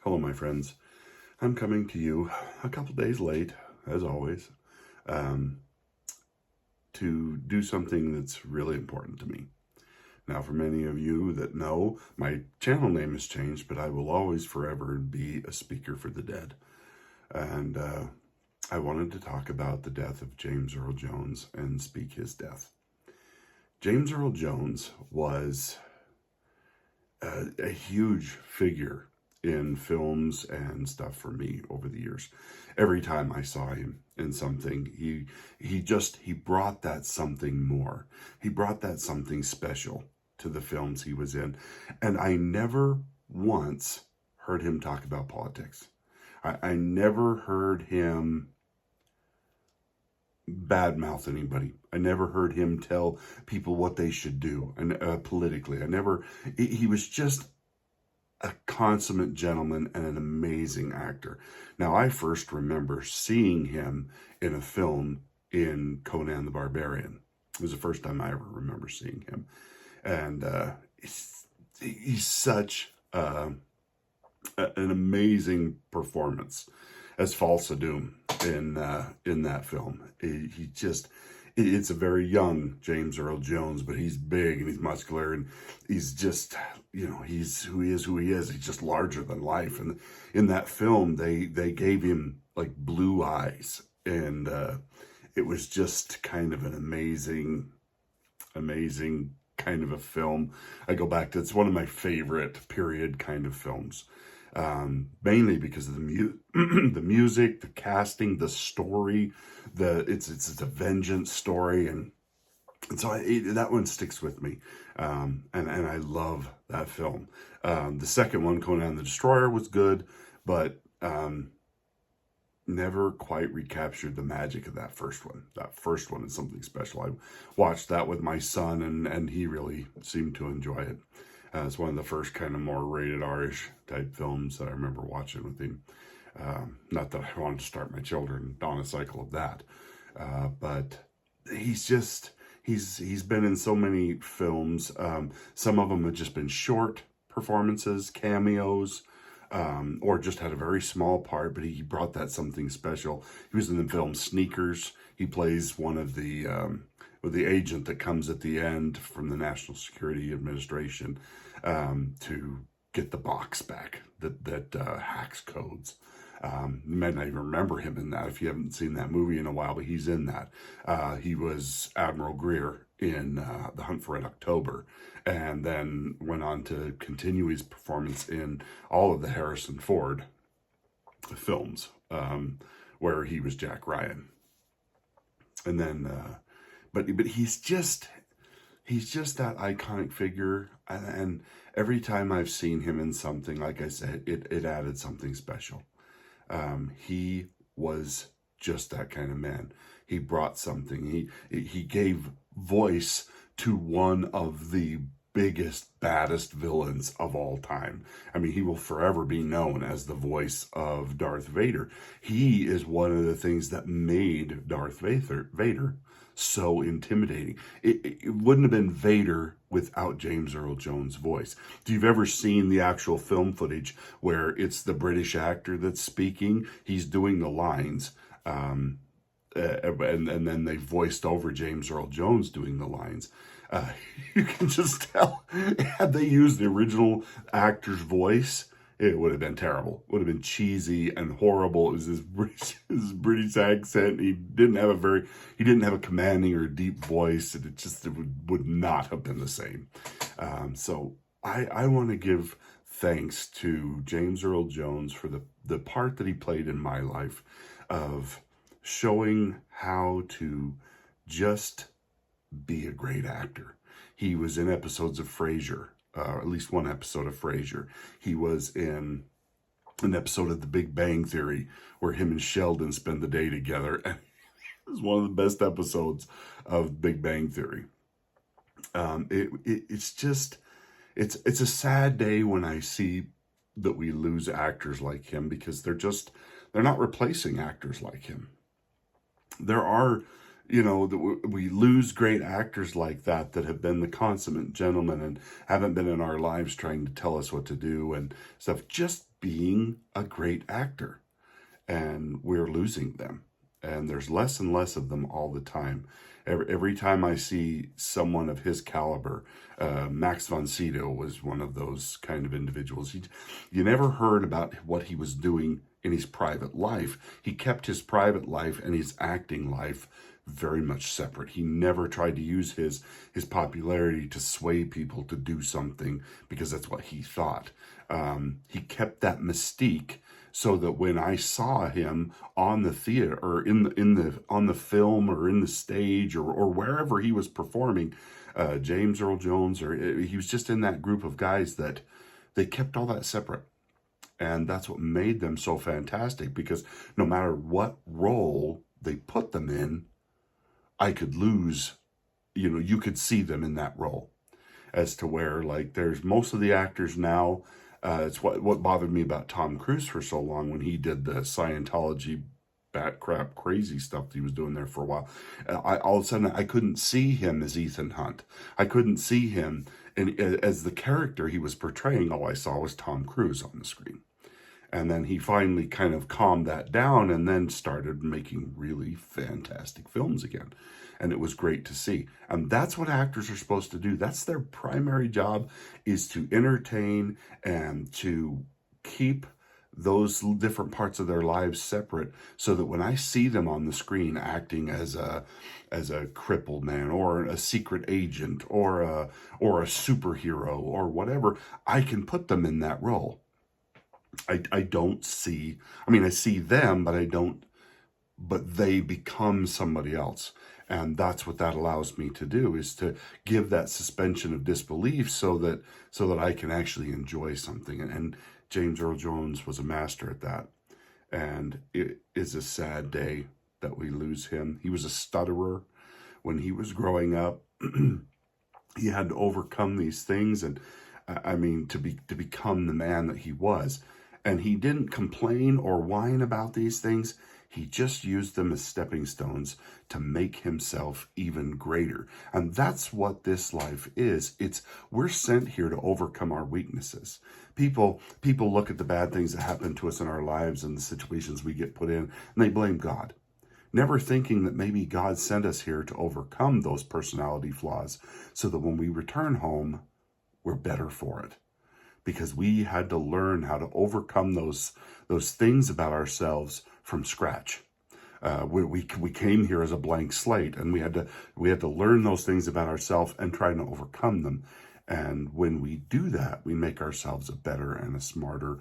Hello, my friends. I'm coming to you a couple days late, as always, um, to do something that's really important to me. Now, for many of you that know, my channel name has changed, but I will always forever be a speaker for the dead. And I wanted to talk about the death of James Earl Jones and speak his death. James Earl Jones was a huge figure in films and stuff for me over the years. Every time I saw him in something, he brought that something more. He brought that something special to the films he was in. And I never once heard him talk about politics. I never heard him badmouth anybody. I never heard him tell people what they should do, and politically. He was just a consummate gentleman and an amazing actor. Now, I first remember seeing him in a film in Conan the Barbarian. It was the first time I ever remember seeing him. And he's such an amazing performance as Falsa Doom in that film. It's a very young James Earl Jones, but he's big and he's muscular and he's just, he's who he is. He's just larger than life. And in that film, they gave him like blue eyes, and it was just kind of an amazing kind of a film. I go back to, it's one of my favorite period kind of films. Mainly because of the music, the casting, the story, it's a vengeance story, and so that one sticks with me, and I love that film. The second one, Conan the Destroyer, was good, but never quite recaptured the magic of that first one. That first one is something special. I watched that with my son, and he really seemed to enjoy it. It's one of the first kind of more rated R-ish type films that I remember watching with him. Not that I wanted to start my children on a cycle of that, but he's been in so many films. Some of them have just been short performances, cameos, or just had a very small part, but he brought that something special. He was in the film Sneakers. He plays one of the agent that comes at the end from the National Security Administration to get the box back that hacks codes. You might not even remember him in that if you haven't seen that movie in a while, but he's in that. He was Admiral Greer in The Hunt for Red October, and then went on to continue his performance in all of the Harrison Ford films, where he was Jack Ryan. And then, but he's just that iconic figure, and every time I've seen him in something, like I said, it added something special. He was just that kind of man. He brought something. He gave voice to one of the biggest, baddest villains of all time. I mean, he will forever be known as the voice of Darth Vader. He is one of the things that made Darth Vader so intimidating. It wouldn't have been Vader without James Earl Jones' voice. If you've ever seen the actual film footage where it's the British actor that's speaking, he's doing the lines, and then they voiced over James Earl Jones doing the lines. You can just tell, had they used the original actor's voice, it would have been terrible. It would have been cheesy and horrible. It was his British accent. He didn't have a commanding or deep voice. It would not have been the same. So I want to give thanks to James Earl Jones for the part that he played in my life of showing how to just be a great actor. He was in episodes of Frasier. At least one episode of Frasier. He was in an episode of The Big Bang Theory where him and Sheldon spend the day together. And it was one of the best episodes of Big Bang Theory. It's a sad day when I see that we lose actors like him, because they're not replacing actors like him. There are we lose great actors like that have been the consummate gentlemen and haven't been in our lives trying to tell us what to do and stuff, just being a great actor. And we're losing them. And there's less and less of them all the time. Every time I see someone of his caliber, Max von Sydow was one of those kind of individuals. You never heard about what he was doing in his private life. He kept his private life and his acting life very much separate. He never tried to use his popularity to sway people to do something because that's what he thought. He kept that mystique so that when I saw him on the theater or on the film or in the stage or wherever he was performing, James Earl Jones, or he was just in that group of guys that they kept all that separate. And that's what made them so fantastic, because no matter what role they put them in, I could lose, you could see them in that role, as to where, like, there's most of the actors now, it's what bothered me about Tom Cruise for so long when he did the Scientology bat crap crazy stuff that he was doing there for a while. All of a sudden, I couldn't see him as Ethan Hunt. I couldn't see him as the character he was portraying. All I saw was Tom Cruise on the screen. And then he finally kind of calmed that down and then started making really fantastic films again. And it was great to see. And that's what actors are supposed to do. That's their primary job, is to entertain and to keep those different parts of their lives separate, so that when I see them on the screen acting as a crippled man or a secret agent or a superhero or whatever, I can put them in that role. I don't see, I see them, but they become somebody else. And that's what that allows me to do, is to give that suspension of disbelief so that I can actually enjoy something. And James Earl Jones was a master at that. And it is a sad day that we lose him. He was a stutterer when he was growing up. He had to overcome these things, and to become the man that he was. And he didn't complain or whine about these things. He just used them as stepping stones to make himself even greater. And that's what this life is. We're sent here to overcome our weaknesses. People look at the bad things that happen to us in our lives and the situations we get put in, and they blame God, never thinking that maybe God sent us here to overcome those personality flaws so that when we return home, we're better for it. Because we had to learn how to overcome those things about ourselves from scratch. We came here as a blank slate, and we had to learn those things about ourselves and try to overcome them. And when we do that, we make ourselves a better and a smarter,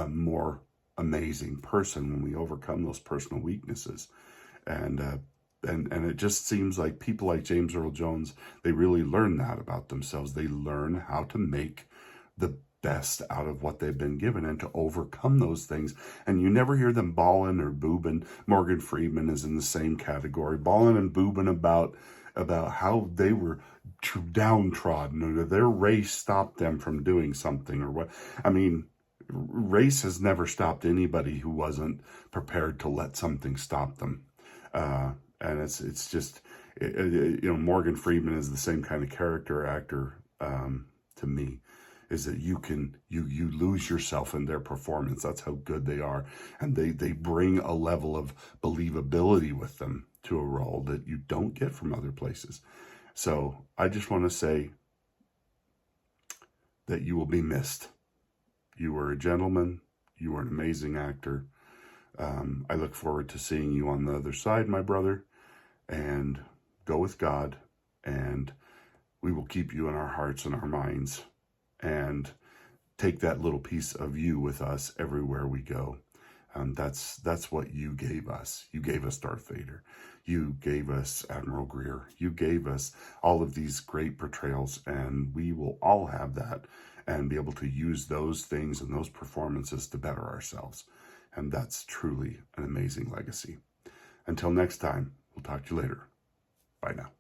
more amazing person when we overcome those personal weaknesses. And it just seems like people like James Earl Jones, they really learn that about themselves. They learn how to make the best out of what they've been given and to overcome those things. And you never hear them bawling or boobing. Morgan Freeman is in the same category, bawling and boobing about how they were downtrodden, or their race stopped them from doing something, or what. Race has never stopped anybody who wasn't prepared to let something stop them. And it's just, Morgan Freeman is the same kind of character actor to me. Is that you lose yourself in their performance. That's how good they are. And they bring a level of believability with them to a role that you don't get from other places. So I just want to say that you will be missed. You were a gentleman. You were an amazing actor. I look forward to seeing you on the other side, my brother. And go with God. And we will keep you in our hearts and our minds. And take that little piece of you with us everywhere we go. That's what you gave us. You gave us Darth Vader. You gave us Admiral Greer. You gave us all of these great portrayals, and we will all have that and be able to use those things and those performances to better ourselves. And that's truly an amazing legacy. Until next time, we'll talk to you later. Bye now.